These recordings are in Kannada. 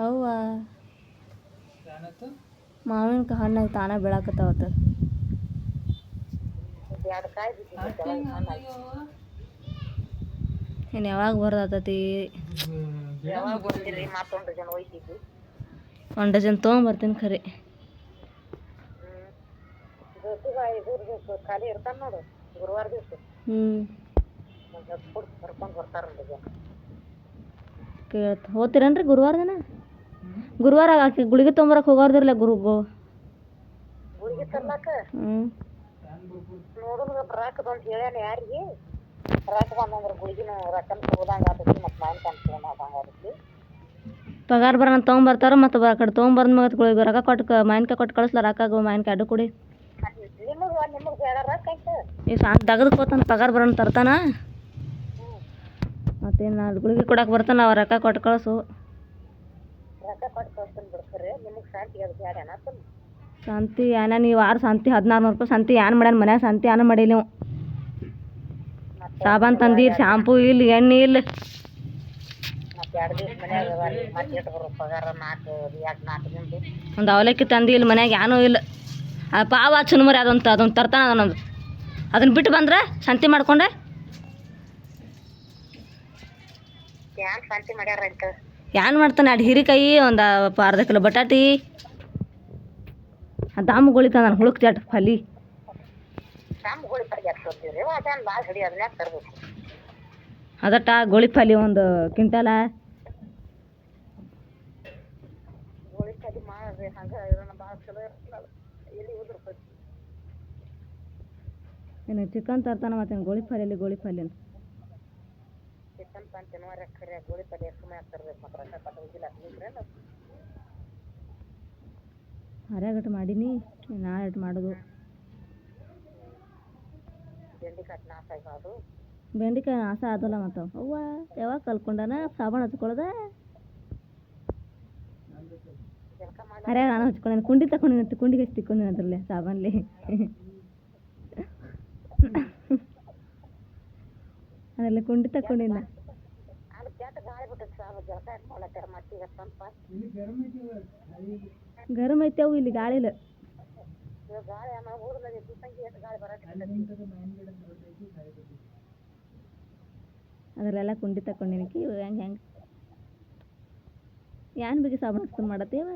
ಅವ್ವ ಮಾವಿನ ಹಣ್ಣಾಗಿ ತಾನ ಬೆಳಕತ್ತಾವತ್ತ. ಇನ್ನು ಯಾವಾಗ ಬರೋದಾತತಿ? ಒಂದು ಡಜನ್ ತೊಗೊಂಬರ್ತೀನಿ ಖರೆ. ಹೋಗ್ತೀರನ್ರಿ ಗುರುವಾರ ದಿನ? ಗುರುವಾರ ಆಕೆ ಗುಳಿಗೆ ತೊಗೊಂಬರಕ್ಕೆ ಹೋಗೋರ್ದಿರಲ್ಲ ಪಗಾರ ಬರೋಣ ತೊಗೊಂಬರ್ತಾರ. ಮತ್ತು ಆ ಕಡೆ ತೊಗೊಂಬರ್ದ ಮತ್ತೆ ರೊಕ್ಕ ಕೊಟ್ಟು ಮಾವಿನಕಾಯಿ ಕೊಟ್ಟು ಕಳಿಸ್ಲ. ರೊಕ್ಕ ಮಾವಿನಕಾಯಿ ಅಡ್ಡು ಕೊಡಿ. ಈ ಶಾಂತ ತೆಗೆದುಕೋತಾನ ಪಗಾರ ಬರೋಣ ತರ್ತಾನ. ಮತ್ತೇನು ನಾನು ಗುಳಿಗೆ ಕೊಡಕ್ಕೆ ಬರ್ತಾನ. ಅವ ರೊಕ್ಕ ಕೊಟ್ಟು ಕಳಿಸು. ಶಾಂತಿ ಏನ ನೀವು ವಾರ ಶಾಂತಿ 1400 ರೂಪಾಯಿ ಶಾಂತಿ ಏನ್ ಮಾಡ್ಯಾನ ಮನ್ಯಾಗ? ಶಾಂತಿ ಏನ ಮಾಡಿಲ್ಲ ನೀವು. ಸಾಬಾನು ತಂದೀರಿ, ಶಾಂಪೂ ಇಲ್ಲ, ಎಣ್ಣೆ ಇಲ್ಲ. ಒಂದು ಅವಲಕ್ಕಿ ತಂದಿ ಇಲ್ಲ ಮನ್ಯಾಗ, ಏನೂ ಇಲ್ಲ. ಆ ಪಾವ ಚುನ್ಮರಿ ಅದೊಂದು ತರ್ತಾನ. ಅದನ್ನು ಬಿಟ್ಟು ಬಂದ್ರೆ ಶಾಂತಿ ಮಾಡ್ಕೊಂಡೆ ಏನ್ ಮಾಡ್ತಾನೆ? ಅಡ್ ಹೀರಿಕಾಯಿ, ಒಂದು ಅರ್ಧ ಕಿಲೋ ಬಟಾಟಿ, ದಾಮು ಗೋಳಿ ತಂದಾನ ಹುಳುಕ್ ಚಟ್ ಫಲಿ. ಅದಟ್ಟ ಗೋಳಿ ಫಲಿ ಒಂದು ಕ್ವಿಂಟಾಲ. ಇನ್ನು ಚಿಕನ್ ತರ್ತಾನ. ಮತ್ತೇನು ಗೋಳಿ ಫಲಿಯಲ್ಲಿ ಗೋಳಿ ಫಲಿ ಹರ್ಯಾಗಟ್ಟು ಮಾಡೀನಿ. ನಾಳೆ ಅಟ್ಟು ಮಾಡೋದು. ಬೆಂಡಿಕಾಯಿ ನಾಶ ಆದಲ್ಲ ಮತ್ತು. ಅವ್ವ ಯಾವಾಗ ಕಲ್ಕೊಂಡಾನ ಸಾಬಾನು ಹಚ್ಕೊಳ್ಳೋದ? ಹರ್ಯಾಗ ನಾನು ಹಚ್ಕೊಂಡೇನೆ. ಕುಂಡಿ ತಗೊಂಡಿನ, ಕುಂಡಿಗೆ ಹಚ್ಚಿ ತಿಕ್ಕೊಂಡಿನ ಅದ್ರಲ್ಲೇ ಸಾಬಾನ್ಲಿ. ಅದರಲ್ಲಿ ಕುಂಡಿ ತಗೊಂಡಿನ. ಗರಂ ಐತೆ ಅವು. ಇಲ್ಲಿ ಗಾಳಿ ಇಲ್ಲ. ಅದರಲ್ಲೆಲ್ಲ ಕುಂಡಿ ತಗೊಂಡಿನಿ. ಹೆಂಗೆ ಏನು ಬಗ್ಗೆ ಸಾಬಾನು ಹಚ್ಕೊಂಡು ಮಾಡತ್ತೇವ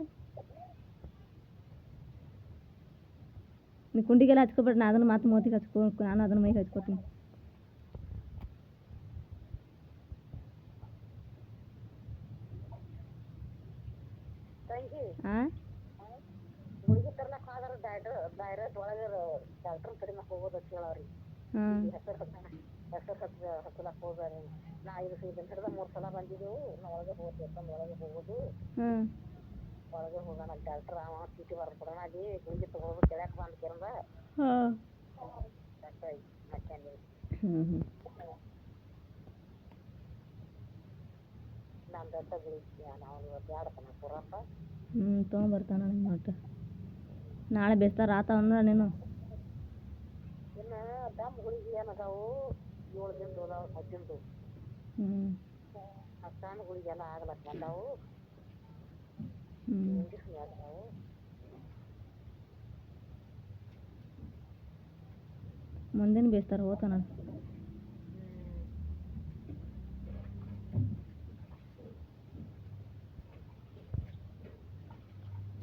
ನೀ? ಕುಂಡಿಗೆಲ್ಲ ಹಚ್ಕೊಬೇಡ. ನಾ ಅದನ್ನು ಮಾತು ಮೂತಿಗೆ ಹಚ್ಕೊ. ನಾನು ಅದನ್ನು ಮೈಗೆ ಹಚ್ಕೋತೀನಿ. ಹಾಂ ತೊಗೊಂಬರ್ತಾನ ಮತ್ತೆ. ನಾಳೆ ಬೇಸ್ತಾರ ಆತಾವಂದ್ರ ನೀನು. ಮುಂದಿನ ಬೇಸ್ತಾರ ಹೋತಾನ.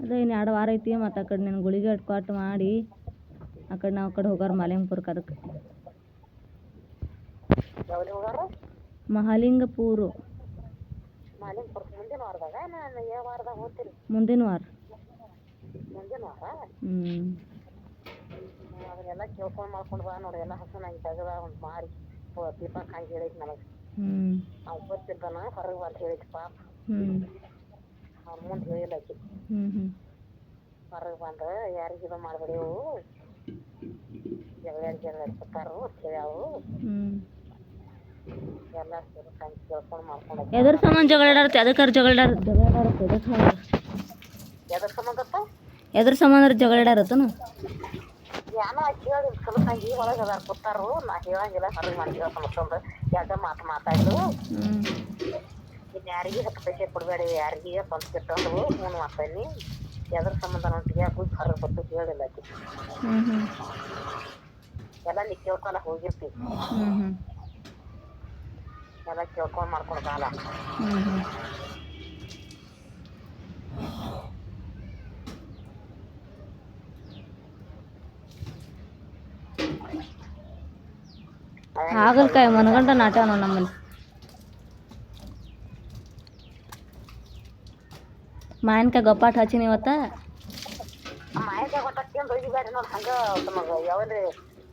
ಅದೇ ಇನ್ನು 2 ವಾರ ಐತಿ. ಮತ್ತು ಆ ಕಡೆ ನಾನು ಗುಳಿಗೆ ಕೊಟ್ಟು ಮಾಡಿ ಆ ಕಡೆ ನಾವು ಹೋಗಾರ ಮಾಲಿಂಗಪುರಕ್ಕೆ. ಅದಕ್ಕೆ ಮಹಾಲಿಂಗಪುರ ಮುಂದಿನ ವಾರ. ಅದನ್ನೆಲ್ಲ ಕೇಳ್ಕೊಂಡು ಮಾಡ್ಕೊಂಡು ಬಾ ನೋಡಿ. ಎಲ್ಲ ಹಸು ನಂಗೆ ತೆಗೆದ ಒಂದು ಮಾರಿ ದೀಪಕ್ ಹಂಗೆ ಹೇಳಿದ್ ನನಗೆ. ನಾವು ಗೊತ್ತಿರ್ತಾನ ಹೊರಗೆ ಬಂದು ಹೇಳಿದ್ ಪಾಪ. ಅವ್ರ ಮುಂದೆ ಹೇಳಿಲ್ಲ ಆಕಿ. ಹೊರಗೆ ಬಂದ್ರೆ ಯಾರಿಗೆ ಇದು ಮಾಡಬೇಡಿವು, ಜಗಳ ಕೊಟ್ಟಾರು ಕೇಳ್ಯಾವು. ಎಲ್ಲ ಕೇಳ್ಕೊಂಡು ಮಾಡ್ಕೊಂಡು ಎದ್ರ ಸಂಬಂಧ ಜಗಳ ಆಡಾರತ್ತೆ? ಅದಕ್ಕಾರ ಜಗಳ ಎದ್ರ ಸಂಬಂಧ ಜಗಳ ಆಡಾರತ್ತನು? ಏನೋ ಕೇಳಿ ಸ್ವಲ್ಪ ಈ ಒಳಗೆ ಅದಾರ ಕೂತಾರು ನಾ ಹೇಳಂಗಿಲ್ಲ ಹೊರಗೆ ಮಾಡ್ತೀವ ಮತ್ತೊಂದು ಎರಡು ಮಾತಾಡಿದ್ರು ಇನ್ನು ಯಾರಿಗೆ 10 ಪೈಸೆ ಕೊಡಬೇಡಿ ಯಾರಿಗೆ ಸ್ವಂತ ಕಿಟ್ಟಂದು ಹ್ಞೂ ಮಾತಾಡಿ ಎದ್ರ ಸಂಬಂಧ ನೋಟಿಗೆ ಕೂತ್ ಹೊರಗೆ ಬರ್ತು ಹೇಳಿಲ್ಲ ಆಕಿ ಎಲ್ಲ ನೀ ಕೇಳ್ಕೊಳ ಹೋಗಿರ್ತೀವಿ ಎಲ್ಲ ಕೇಳ್ಕೊಂಡು ಮಾಡ್ಕೊಂಡು ಬಾಲ ಹಾಗಲಕಾಯಿ ಮನಗಂಡ ನಾಟ್ಯಾವ ನೋಡಿ ನಮ್ಮಲ್ಲಿ ಮಾವಿನಕಾಯಿ ಗೊಪ್ಪಾಟ ಹಚ್ಚಿನಿ ಇವತ್ತ ಮಾಯಕಾಯಿ ಗೊತ್ತಾಗ್ತೀನಿ ಹೋಗಿಬೇಡ್ರಿ ನೋಡಿ ಹಂಗೆ ತಮಗೆ ಯಾವ್ದು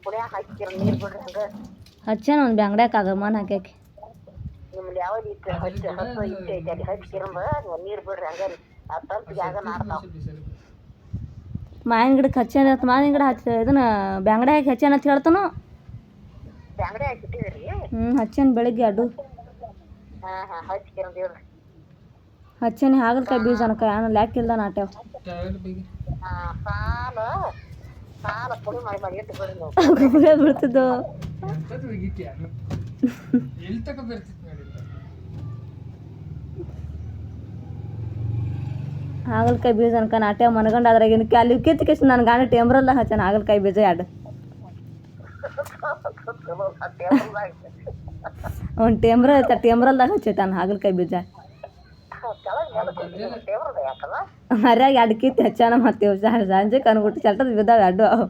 ಪುಣ್ಯಾಕ ಹಾಕ್ತೀರ ನೀರು ಬಿಡ್ರಿ ಹಂಗೆ ಹಚ್ಚೇನ ಒಂದು ಬ್ಯಾಂಗ್ಡ್ಯಾಕ ಮಣ್ಣು ಹಾಕ್ಯಾಕಿ ನಿಮ್ಮಲ್ಲಿ ಯಾವ್ದು ಇಟ್ಟು ಹಚ್ಚಿ ಇಟ್ಟೆ ಐತೆ ಅಲ್ಲಿ ಹಚ್ಚಿರಂದ ನೀರು ಬಿಡ್ರಿ ಹಂಗೆ ಆ ತಂಪಿಗೆ ಆಗ ನಾಡ್ತಾವ ಮಾವಿನ ಗಿಡಕ್ಕೆ ಹಚ್ಚೇನ ಮಾವಿನ ಗಿಡ ಹಚ್ಚ ಇದನ್ನ ಬ್ಯಾಂಗ್ಡೆ ಹಾಕಿ ಹಚ್ಚೇನ ಅಂತ ಹೇಳ್ತಾನು ಬ್ಯಾಂಗಡೆ ಹಾಕಿಟ್ಟಿದ್ರಿ ಹಚ್ಚೇನ ಬೆಳಿಗ್ಗೆ ಅಡ್ಡು ಹಾಂ ಹಚ್ಚಿರಂದ ಹೇಳ್ರಿ ಹಚ್ಚೇನಿ ಹಾಗಲಕಾಯಿ ಬೀಜ ಅನ್ಕಾಯಿ ಆಮೇಲೆ ಲ್ಯಾಕಿಲ್ದ ನಾಟ್ಯಾವ ಸಾಲ ಪುಡಿ ಮಾಡಿ ಇಟ್ಟು ಬಿಡ್ರಿ ನೀವು ಬೀಳ್ತಿದ್ದು ಹಾಗಲಕಾಯಿ ಬೀಜ ಅನ್ಕ ನಾಟ್ಯಾವ ಮನಗಂಡ ಅದ್ರಾಗ ಏನಕ್ಕೆ ಅಲ್ಲಿ ಕಿತ್ಕೇಸಿ ನನ್ನ ಗಾಡಿ ಟೇಮ್ರಲ್ದಾಗ ಹಚ್ಚಾನ ಹಾಗಲಕಾಯಿ ಬೀಜ ಎರಡು ಒಂದು ಟೇಮ್ರ ಐತೆ ಟೇಮ್ರಲ್ದಾಗ ಹಚ್ಚೈತಾನ ಹಾಗಲಕಾಯಿ ಬೀಜ ಹರ್ಯಾಗ ಎರಡು ಕಿತ್ತು ಹಚ್ಚಾನ ಮಾಡ್ತೇವೆ ಸಂಜೆ ಕನ್ಬಿಟ್ಟು ಚಲ್ಟದ ಬಿದ್ದಾವೆ ಅಡ್ಡು ಅವು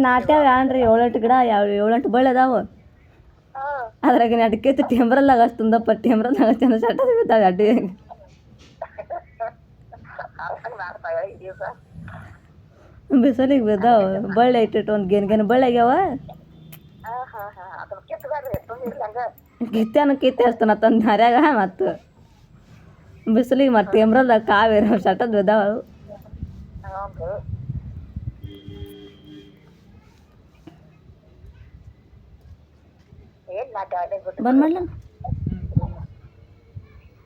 ನಾಟ್ಯಾವ ಏನ್ರಿ 7-8 ಗಿಡ 7-8 ಬಳ್ಳಿ ಅದಾವು ಅದ್ರಾಗ ಎರಡು ಕಿತ್ತು ಟೇಮ್ರಲ್ದಾಗ ಹಚ್ತಂದಪ್ಪ ಟೇಮ್ರಲ್ದಾಗ ಹಚ್ಚಾನ ಚಲ್ಟದ ಬಿದ್ದಾವೆ ಅಡ್ಡು ಬಿಸಿಲಿಗೆ ಬಿದ್ದಾವ ಬಳ್ಳಿ ಇಟ್ಟಿಟ್ಟು ಒಂದು ಗೇನ್ ಬಳ್ಳಿ ಆಗ್ಯಾವ ಕಿತ್ತಾನು ಕಿತ್ತೆ ಹಚ್ತಾನ ತಂದು ಹರ್ಯಾಗ ಮತ್ತು ಬಿಸಿಲಿಗೆ ಮತ್ತೆ ಟೇಮ್ರಲ್ದಾಗ ಕಾವೇರಿ ಚಟದ್ ಬಿದ್ದಾವ ಬಂದ್ ಮಾಡ್ಲ